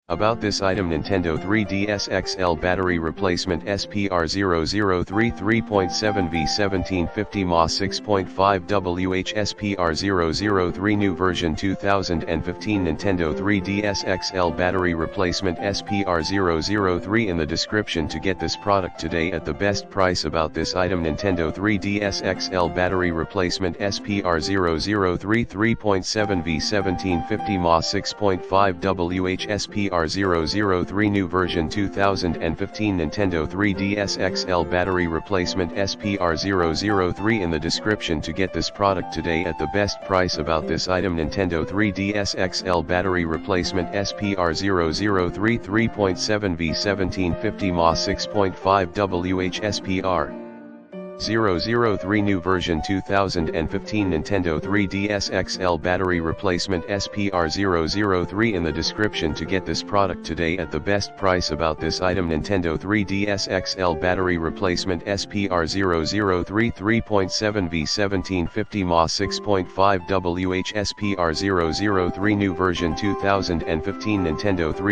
About this item: Nintendo 3DS XL battery replacement SPR-003 3.7V 1750 mAh 6.5 Wh SPR-003 new version 2015 Nintendo 3DS XL battery replacement SPR-003 in the description to get this product today at the best price. About this item: Nintendo 3DS XL battery replacement SPR-003 3.7V 1750 mAh 6.5 Wh SPR-003 new version 2015 Nintendo 3DS XL battery replacement SPR-003 in the description to get this product today at the best price. About this item: Nintendo 3DS XL battery replacement SPR-003 3.7V 1750 mAh 6.5 Wh SPR-003 new version 2015 Nintendo 3DS XL battery replacement SPR-003 in the description to get this product today at the best price. About this item: Nintendo 3DS XL battery replacement SPR-003 3.7V 1750 mAh 6.5 Wh SPR-003 new version 2015 Nintendo 3